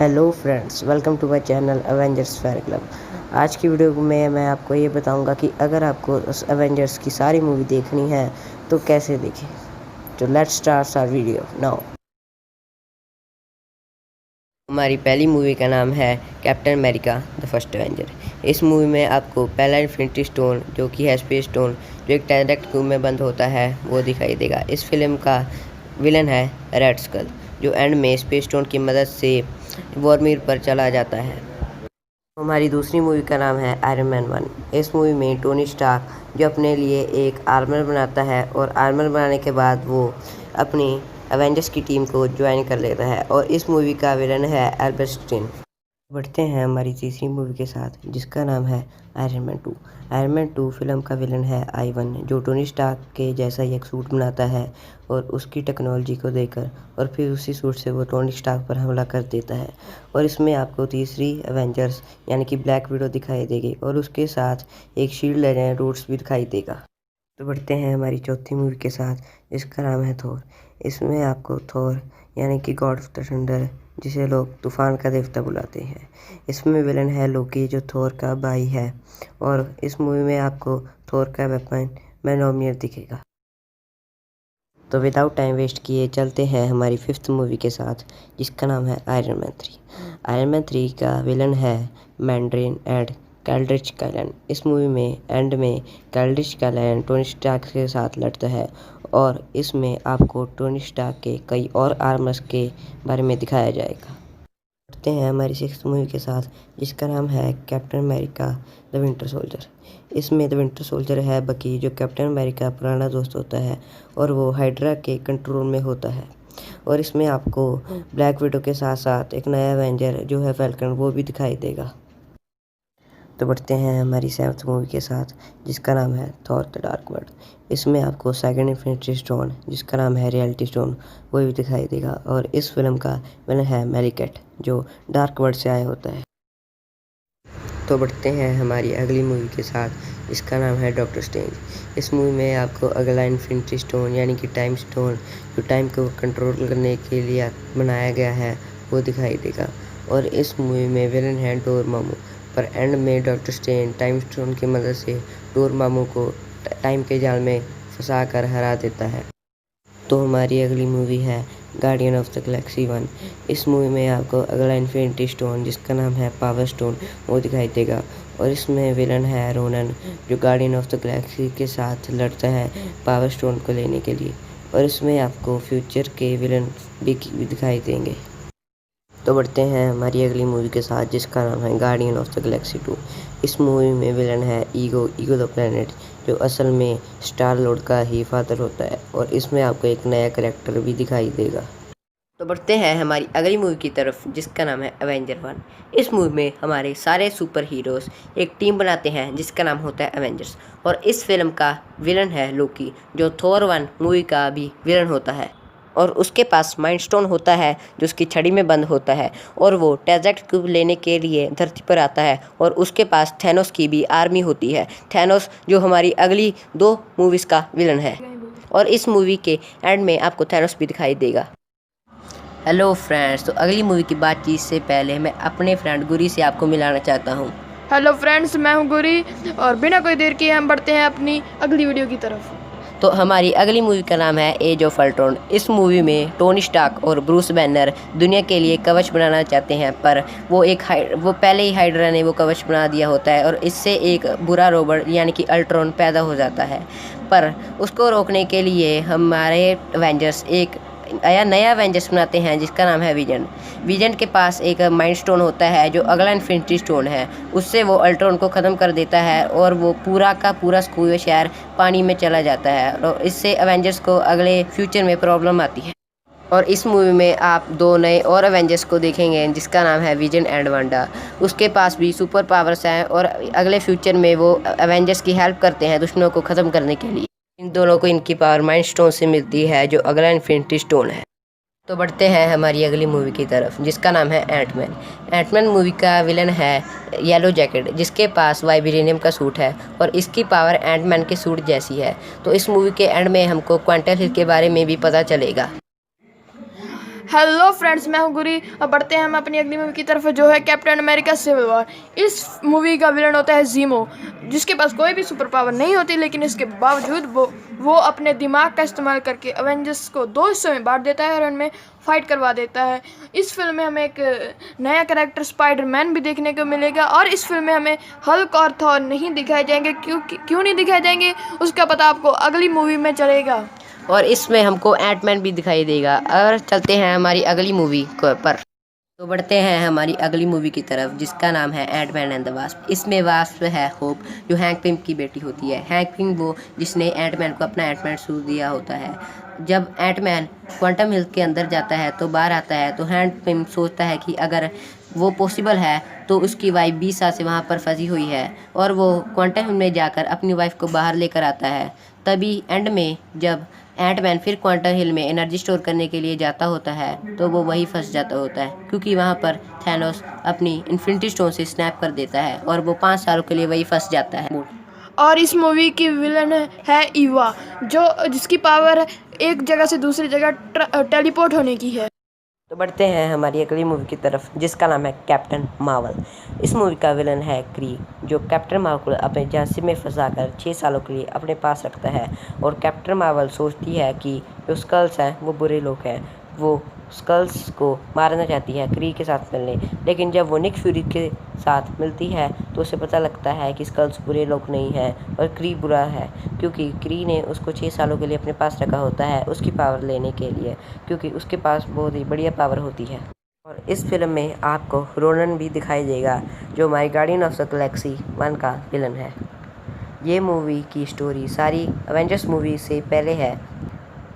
Hello friends, welcome to my channel Avengers fan club. आज की video में मैं आपको ये बताऊंगा कि अगर आपको एवेंजर्स की सारी मूवी देखनी है तो कैसे देखें। तो let's start our video now. हमारी पहली मूवी का नाम है Captain America the first Avenger. इस मूवी में आपको पहला इन्फिनिटी स्टोन, जो कि है स्पेस स्टोन, जो एक डायरेक्ट क्यूब में बंद होता है, वो दिखाई देगा। इस फिल्म का विलन है रेड स्कल, जो एंड में स्पेस स्टोन की मदद से वॉर्मिर पर चला जाता है। हमारी दूसरी मूवी का नाम है आयरन मैन 1। इस मूवी में टोनी स्टार्क जो अपने लिए एक आर्मर बनाता है और आर्मर बनाने के बाद वो अपनी एवेंजर्स की टीम को ज्वाइन कर लेता है, और इस मूवी का विलन है एल्बर्ट। बढ़ते हैं हमारी तीसरी मूवी के साथ, जिसका नाम है iron man 2। Iron man 2 film का विलन है आई-1, जो टोनी स्टार्क के जैसा ही एक सूट बनाता है और उसकी टेक्नोलॉजी को देकर और फिर उसी सूट से वो टोनी स्टार्क पर हमला कर देता है। और इसमें आपको तीसरी एवेंजर्स यानी कि ब्लैक विडो दिखाई देगी, और उसके साथ एक शील्ड लेजेंड रूट्स भी दिखाई देगा। तो बढ़ते हैं हमारी चौथी मूवी के साथ, जिसका नाम है थोर। इसमें आपको थोर यानी कि गॉड ऑफ द थंडर, जिसे लोग तूफान का देवता बुलाते हैं, इसमें विलन है लोकी, जो थोर का भाई है। और इस मूवी में आपको थोर का वेपन मेनोमियर दिखेगा। तो विदाउट टाइम वेस्ट किए चलते हैं हमारी फिफ्थ मूवी के साथ, जिसका नाम है आयरन मैन 3। आयरन मैन 3 का विलन है मैंड्रिन एंड कैल्ड्रिच काइलन। इस मूवी में एंड में कैल्ड्रिच काइलन टोनी स्टार्क के साथ लड़ता है, और इसमें आपको टोनी स्टार्क के कई और आर्मर्स के बारे में दिखाया जाएगा। बढ़ते हैं हमारी सिक्स्थ मूवी के साथ, जिसका नाम है Captain America the winter soldier. इसमें द विंटर सोल्जर है बकी, जो कैप्टन अमेरिका पुराना दोस्त होता है और वो हाइड्रा के कंट्रोल में होता है। और इसमें आपको ब्लैक विडो के साथ साथ एक नया एवेंजर जो है फैल्कन, वो भी दिखाई देगा। तो बढ़ते हैं हमारी सेवंथ मूवी के साथ, जिसका नाम है थॉर द डार्क वर्ल्ड। इसमें आपको सेकंड इन्फिनिटी स्टोन, जिसका नाम है रियलिटी स्टोन, वो भी दिखाई देगा। और इस फिल्म का विलन है मेलिकेट, जो डार्क वर्ल्ड से आया होता है। तो बढ़ते हैं हमारी अगली मूवी के साथ, जिसका नाम है डॉक्टर स्ट्रेंज। इस मूवी में आपको अगला इन्फिनिटी स्टोन यानी कि टाइम स्टोन, जो टाइम को कंट्रोल करने के लिए बनाया गया है, वो दिखाई देगा। और इस मूवी में विलन है डोरमामू, पर एंड में डॉक्टर स्ट्रेंज टाइम स्टोन की मदद से डोरमामू को टाइम के जाल में फंसा कर हरा देता है। तो हमारी अगली मूवी है गार्डियन ऑफ द गैलेक्सी 1। इस मूवी में आपको अगला इन्फिनिटी स्टोन, जिसका नाम है पावर स्टोन, वो दिखाई देगा। और इसमें विलन है रोनन, जो गार्डियन ऑफ द गैलेक्सी के साथ लड़ता है पावर स्टोन को लेने के लिए। और इसमें आपको फ्यूचर के विलन भी दिखाई देंगे। तो बढ़ते हैं हमारी अगली मूवी के साथ, जिसका नाम है गार्डियन ऑफ द गैलेक्सी 2। इस मूवी में विलन है ईगो द प्लैनेट, जो असल में स्टार लॉर्ड का ही फादर होता है। और इसमें आपको एक नया कैरेक्टर भी दिखाई देगा। तो बढ़ते हैं हमारी अगली मूवी की तरफ, जिसका नाम है एवेंजर 1। इस मूवी में हमारे सारे सुपर हीरोज़ एक टीम बनाते हैं, जिसका नाम होता है एवेंजर्स। और इस फिल्म का विलन है लोकी, जो थोर 1 मूवी का भी विलन होता है। और उसके पास माइंड स्टोन होता है, जो उसकी छड़ी में बंद होता है, और वो टेजेक्ट क्यूब लेने के लिए धरती पर आता है। और उसके पास थैनोस की भी आर्मी होती है, थैनोस जो हमारी अगली 2 मूवीज़ का विलन है। और इस मूवी के एंड में आपको थैनोस भी दिखाई देगा। हेलो फ्रेंड्स, तो अगली मूवी की बातचीत से पहले मैं अपने फ्रेंड गुरी से आपको मिलाना चाहता हूँ। हेलो फ्रेंड्स, मैं हूं गुरी, और बिना कोई देर किए हम बढ़ते हैं अपनी अगली वीडियो की तरफ। तो हमारी अगली मूवी का नाम है एज ऑफ अल्ट्रॉन। इस मूवी में टोनी स्टार्क और ब्रूस बैनर दुनिया के लिए कवच बनाना चाहते हैं, पर वो पहले ही हाइड्रा ने वो कवच बना दिया होता है, और इससे एक बुरा रोबोट यानी कि अल्ट्रॉन पैदा हो जाता है। पर उसको रोकने के लिए हमारे एवेंजर्स एक नया एवेंजर्स बनाते हैं, जिसका नाम है विजन। विजन के पास एक माइंड स्टोन होता है, जो अगला इन्फिनिटी स्टोन है, उससे वो अल्ट्रॉन को ख़त्म कर देता है, और वो पूरा का पूरा स्कूल शहर पानी में चला जाता है। और इससे एवेंजर्स को अगले फ्यूचर में प्रॉब्लम आती है। और इस मूवी में आप 2 नए और एवेंजर्स को देखेंगे, जिसका नाम है विजन एंड वांडा। उसके पास भी सुपर पावर्स हैं, और अगले फ्यूचर में वो एवेंजर्स की हेल्प करते हैं दुश्मनों को ख़त्म करने के लिए। इन दोनों को इनकी पावर माइंड स्टोन से मिलती है, जो अगला इन्फिनिटी स्टोन है। तो बढ़ते हैं हमारी अगली मूवी की तरफ, जिसका नाम है एंटमैन। एंटमैन मूवी का विलन है येलो जैकेट, जिसके पास वाइब्रेनियम का सूट है, और इसकी पावर एंटमैन के सूट जैसी है। तो इस मूवी के एंड में हमको क्वांटम हिल के बारे में भी पता चलेगा। हेलो फ्रेंड्स, मैं हूं गुरी और बढ़ते हैं हम अपनी अगली मूवी की तरफ जो है कैप्टन अमेरिका सिविल वॉर। इस मूवी का विलन होता है जीमो, जिसके पास कोई भी सुपर पावर नहीं होती, लेकिन इसके बावजूद वो अपने दिमाग का इस्तेमाल करके अवेंजर्स को 2 हिस्सों में बांट देता है और उनमें फाइट करवा देता है। इस फिल्म में हमें एक नया कैरेक्टर स्पाइडरमैन भी देखने को मिलेगा और इस फिल्म में हमें हल्क और थॉर नहीं दिखाए जाएंगे। क्यों नहीं दिखाए जाएंगे उसका पता आपको अगली मूवी में चलेगा। और इसमें हमको एंटमैन भी दिखाई देगा। और चलते हैं हमारी अगली मूवी पर। तो बढ़ते हैं हमारी अगली मूवी की तरफ, जिसका नाम है एंटमैन एंड द वास्प। इसमें वास्प है होप, जो हैंक पिम की बेटी होती है। हैंक पिम वो जिसने एंटमैन को अपना एंटमैन सूट दिया होता है। जब एंटमैन क्वांटम हिल के अंदर जाता है तो बाहर आता है, तो हैंक पिम सोचता है कि अगर वो पॉसिबल है तो उसकी वाइफ 20 साल से वहाँ पर फंसी हुई है, और वो क्वांटम हिल में जाकर अपनी वाइफ को बाहर लेकर आता है। तभी एंड में जब एंटमैन फिर क्वांटम हिल में एनर्जी स्टोर करने के लिए जाता होता है तो वो वही फंस जाता होता है, क्योंकि वहाँ पर थैनोस अपनी इन्फिनिटी स्टोन से स्नैप कर देता है और वो 5 सालों के लिए वही फंस जाता है। और इस मूवी की विलन है ईवा, जिसकी पावर एक जगह से दूसरी जगह टेलीपोर्ट होने की है। तो बढ़ते हैं हमारी अगली मूवी की तरफ, जिसका नाम है कैप्टन मार्वल। इस मूवी का विलन है क्री, जो कैप्टन मार्वल को अपने झांसी में फंसाकर 6 सालों के लिए अपने पास रखता है। और कैप्टन मार्वल सोचती है कि जो स्कल्स हैं वो बुरे लोग हैं, वो स्कल्स को मारना चाहती है क्री के साथ मिलने। लेकिन जब वो निक फ्यूरी के साथ मिलती है तो उसे पता लगता है कि स्कल्स बुरे लोग नहीं हैं और क्री बुरा है, क्योंकि क्री ने उसको 6 सालों के लिए अपने पास रखा होता है उसकी पावर लेने के लिए, क्योंकि उसके पास बहुत ही बढ़िया पावर होती है। और इस फिल्म में आपको रोनन भी दिखाई देगा, जो हमारी गार्डियन ऑफ द गैलेक्सी 1 का विलन है। ये मूवी की स्टोरी सारी अवेंजर्स मूवी से पहले है,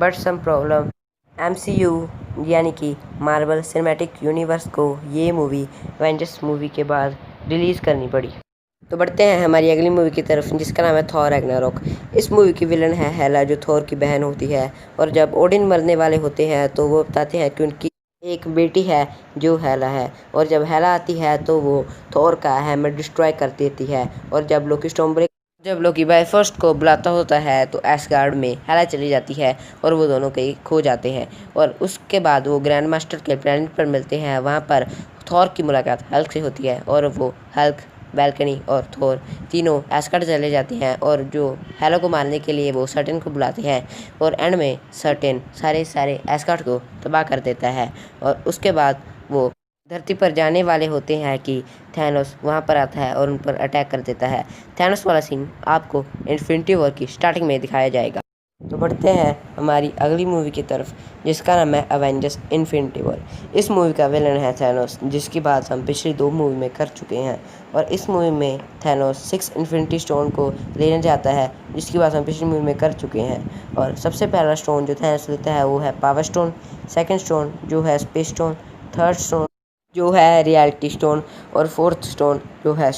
बट सम प्रॉब्लम MCU यानी कि मार्वल सिनेमैटिक यूनिवर्स को ये मूवी एवेंजर्स मूवी के बाद रिलीज़ करनी पड़ी। तो बढ़ते हैं हमारी अगली मूवी की तरफ, जिसका नाम है थॉर रैग्नारोक। इस मूवी की विलन है हेला, जो थॉर की बहन होती है। और जब ओडिन मरने वाले होते हैं तो वो बताते हैं कि उनकी एक बेटी है जो हेला है। और जब हेला आती है तो वो थॉर का हैमर डिस्ट्रॉय कर देती है। और जब लोकी बायफर्स्ट को बुलाता होता है तो एसगार्ड में हेला चली जाती है और वो दोनों कहीं खो जाते हैं। और उसके बाद वो ग्रैंड मास्टर के प्लैनेट पर मिलते हैं। वहाँ पर थॉर की मुलाकात हल्क से होती है और वो हल्क, बैल्कनी और थोर तीनों एस्गार्ड चले जाते हैं। और जो हेला को मारने के लिए वो सर्टेन को बुलाते हैं, और एंड में सर्टेन सारे एस्गार्ड को तबाह कर देता है। और उसके बाद वो धरती पर जाने वाले होते हैं कि थैनोस वहाँ पर आता है और उन पर अटैक कर देता है। थैनोस वाला सीन आपको इन्फिनिटी वॉर की स्टार्टिंग में दिखाया जाएगा। तो बढ़ते हैं हमारी अगली मूवी की तरफ, जिसका नाम है अवेंजर्स इन्फिनिटी वॉर। इस मूवी का विलन है थैनोस, जिसकी बात हम पिछली 2 मूवी में कर चुके हैं। और इस मूवी में थैनोस 6 इन्फिनिटी स्टोन को लेने जाता है, जिसकी बात हम पिछली मूवी में कर चुके हैं। और सबसे पहला स्टोन जो थैनोस लेता है वो है पावर स्टोन, सेकेंड स्टोन जो है स्पेस स्टोन, थर्ड स्टोन जो है रियलिटी स्टोन, और फोर्थ स्टोन जो है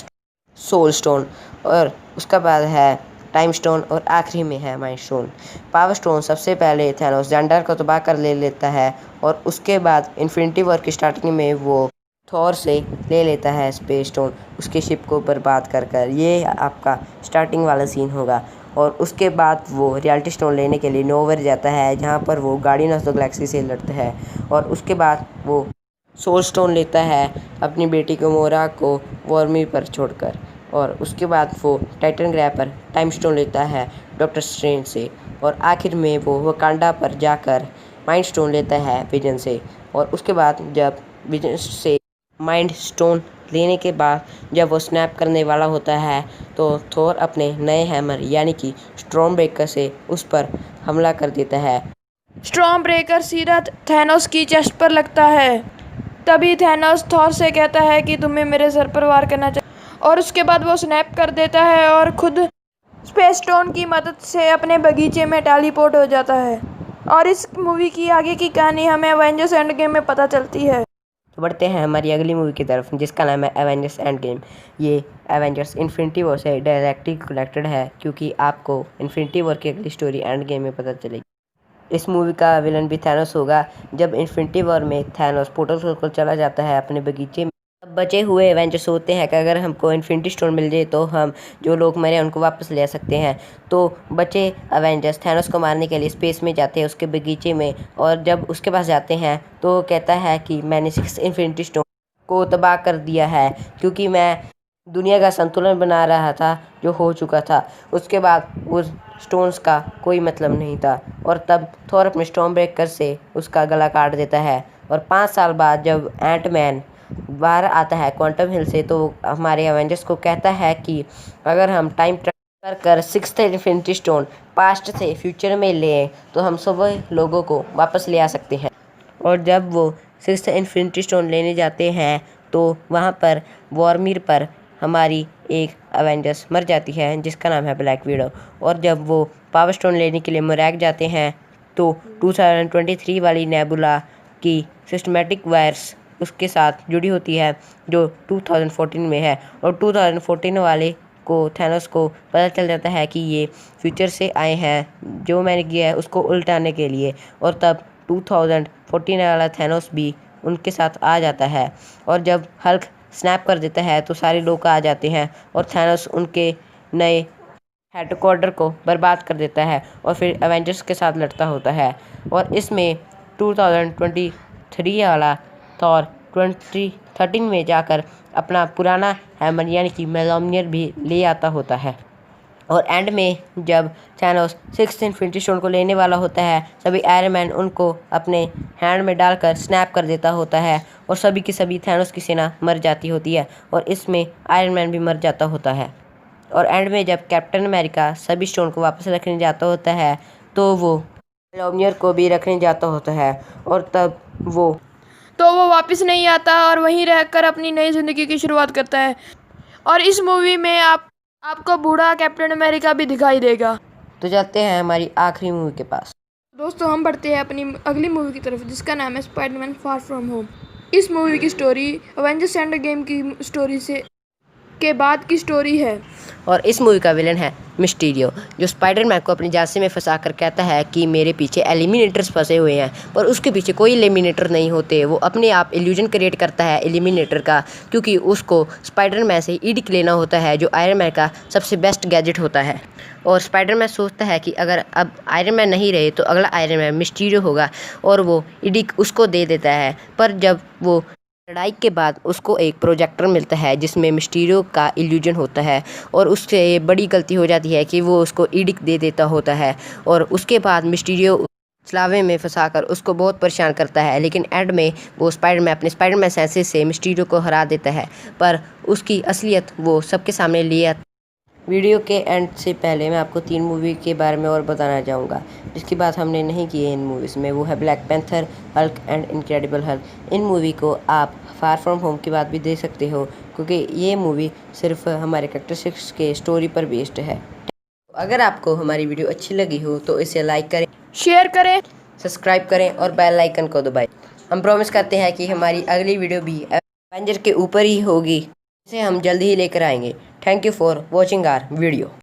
सोल स्टोन, और उसका बाद है टाइम स्टोन, और आखिरी में है माइंड स्टोन। पावर स्टोन सबसे पहले थैनोस जेंडर को तबाह कर ले लेता है, और उसके बाद इन्फिनिटी वॉर की स्टार्टिंग में वो थॉर से ले लेता है स्पेस स्टोन, उसके शिप को बर्बाद कर ये आपका स्टार्टिंग वाला सीन होगा। और उसके बाद वो रियलिटी स्टोन लेने के लिए नोवेयर जाता है, जहाँ पर वो गार्डियन ऑफ द गैलेक्सी से लड़ता है। और उसके बाद वो सोल स्टोन लेता है अपनी बेटी को मोरा को वॉर्मी पर छोड़कर। और उसके बाद वो टाइटन ग्रैपर टाइम स्टोन लेता है डॉक्टर स्ट्रेंज से। और आखिर में वो वकांडा पर जाकर माइंड स्टोन लेता है विजन से। और उसके बाद जब विजन से माइंड स्टोन लेने के बाद जब वो स्नैप करने वाला होता है तो थोर अपने नए हैमर यानी कि स्टॉर्म ब्रेकर से उस पर हमला कर देता है। स्टॉर्म ब्रेकर सीधा थैनोस की चेस्ट पर लगता है। तभी थैनोस थॉर से कहता है कि तुम्हें मेरे सर पर वार करना चाहिए, और उसके बाद वो स्नैप कर देता है और खुद स्पेस स्टोन की मदद से अपने बगीचे में टेलीपोर्ट हो जाता है। और इस मूवी की आगे की कहानी हमें एवेंजर्स एंड गेम में पता चलती है। तो बढ़ते हैं हमारी अगली मूवी की तरफ, जिसका नाम है एवेंजर्स एंड गेम। ये एवेंजर्स इन्फिनिटी वॉर से डायरेक्टली कनेक्टेड है, क्योंकि आपको इन्फिनिटी वॉर की अगली स्टोरी एंड गेम में पता चलेगी। इस मूवी का विलन भी थैनोस होगा। जब इन्फिनिटी वॉर में थैनोस पोर्टल खोलकर चला जाता है अपने बगीचे में, बचे हुए एवेंजर्स सोचते हैं कि अगर हमको इन्फिनिटी स्टोन मिल जाए तो हम जो लोग मरे उनको वापस ले आ सकते हैं। तो बचे एवेंजर्स थैनोस को मारने के लिए स्पेस में जाते हैं उसके बगीचे में, और जब उसके पास जाते हैं तो वो कहता है कि मैंने 6 इन्फिनिटी स्टोन को तबाह कर दिया है क्योंकि मैं दुनिया का संतुलन बना रहा था जो हो चुका था। उसके बाद उस स्टोन्स का कोई मतलब नहीं था, और तब थॉर अपने स्टॉर्म ब्रेकर से उसका गला काट देता है। और 5 साल बाद जब एंट मैन बाहर आता है क्वांटम हिल से, तो हमारे एवेंजर्स को कहता है कि अगर हम टाइम ट्रैवल कर 6th इन्फिनिटी स्टोन पास्ट से फ्यूचर में लें तो हम सभी लोगों को वापस ले आ सकते हैं। और जब वो 6th इन्फिनिटी स्टोन लेने जाते हैं तो वहाँ पर वॉर्मिर पर हमारी एक एवेंजर्स मर जाती है जिसका नाम है ब्लैक विडो। और जब वो पावर स्टोन लेने के लिए मोरैग जाते हैं तो 2023 वाली नेबुला की सिस्टमेटिक वायर्स उसके साथ जुड़ी होती है जो 2014 में है, और 2014 वाले को थैनोस को पता चल जाता है कि ये फ्यूचर से आए हैं जो मैंने किया है उसको उल्टाने के लिए। और तब 2014 वाला थैनोस भी उनके साथ आ जाता है, और जब हल्क स्नैप कर देता है तो सारे लोग आ जाते हैं और थैनोस उनके नए हेडक्वार्टर को बर्बाद कर देता है और फिर एवेंजर्स के साथ लड़ता होता है। और इसमें 2023 वाला थॉर 2013 में जाकर अपना पुराना हैमर यानी कि मेलॉमियर भी ले आता होता है। और एंड में जब थैनोस 6th इन्फिनिटी स्टोन को लेने वाला होता है, सभी आयरन मैन उनको अपने हैंड में डालकर स्नैप कर देता होता है, और सभी की सभी थैनोस की सेना मर जाती होती है, और इसमें आयरन मैन भी मर जाता होता है। और एंड में जब कैप्टन अमेरिका सभी स्टोन को वापस रखने जाता होता है तो वो मेलॉमियर को भी रखने जाता होता है, और तब वो वापस नहीं आता और वहीं रहकर अपनी नई ज़िंदगी की शुरुआत करता है। और इस मूवी में आपको बूढ़ा कैप्टन अमेरिका भी दिखाई देगा। तो जाते हैं हमारी आखिरी मूवी के पास। दोस्तों, हम बढ़ते हैं अपनी अगली मूवी की तरफ जिसका नाम है स्पाइडरमैन फार फ्रॉम होम। इस मूवी की स्टोरी अवेंजर्स एंड गेम की स्टोरी के बाद की स्टोरी है। और इस मूवी का विलन है मिस्टीरियो, जो स्पाइडरमैन को अपनी जांचे में फंसा कर कहता है कि मेरे पीछे एलिमिनेटर्स फंसे हुए हैं, पर उसके पीछे कोई एलिमिनेटर नहीं होते। वो अपने आप इल्यूजन क्रिएट करता है एलिमिनेटर का, क्योंकि उसको स्पाइडरमैन से ईडिक लेना होता है जो आयरन मैन का सबसे बेस्ट गैजेट होता है। और स्पाइडरमैन सोचता है कि अगर अब आयरन मैन नहीं रहे तो अगला आयरन मैन मिस्टीरियो होगा, और वो ईडिक उसको दे देता है। पर जब वो लड़ाई के बाद उसको एक प्रोजेक्टर मिलता है जिसमें मिस्टीरियो का इल्यूजन होता है, और उससे बड़ी गलती हो जाती है कि वो उसको ईडिक दे देता होता है। और उसके बाद मिस्टीरियो स्लावे में फंसाकर उसको बहुत परेशान करता है, लेकिन एंड में वो अपने स्पाइडरमैन सेंसेस से मिस्टीरियो को हरा देता है, पर उसकी असलियत वो सबके सामने ले आता। वीडियो के एंड से पहले मैं आपको 3 मूवी के बारे में और बताना चाहूँगा जिसकी बात हमने नहीं की है इन मूवीज़ में। वो है black panther, Hulk and incredible Hulk. In movie को आप फार फ्रॉम होम की बात भी दे सकते हो क्योंकि ये मूवी सिर्फ हमारे कैरेक्टरिस्टिक्स के स्टोरी पर बेस्ड है। अगर आपको हमारी वीडियो अच्छी लगी हो तो इसे लाइक करें, शेयर करें, सब्सक्राइब करें और बेल आइकन को दबाएं। हम प्रॉमिस करते हैं कि हमारी अगली वीडियो भी एवेंजर के ऊपर ही होगी, इसे हम जल्दी ही लेकर आएंगे। Thank you for watching our video.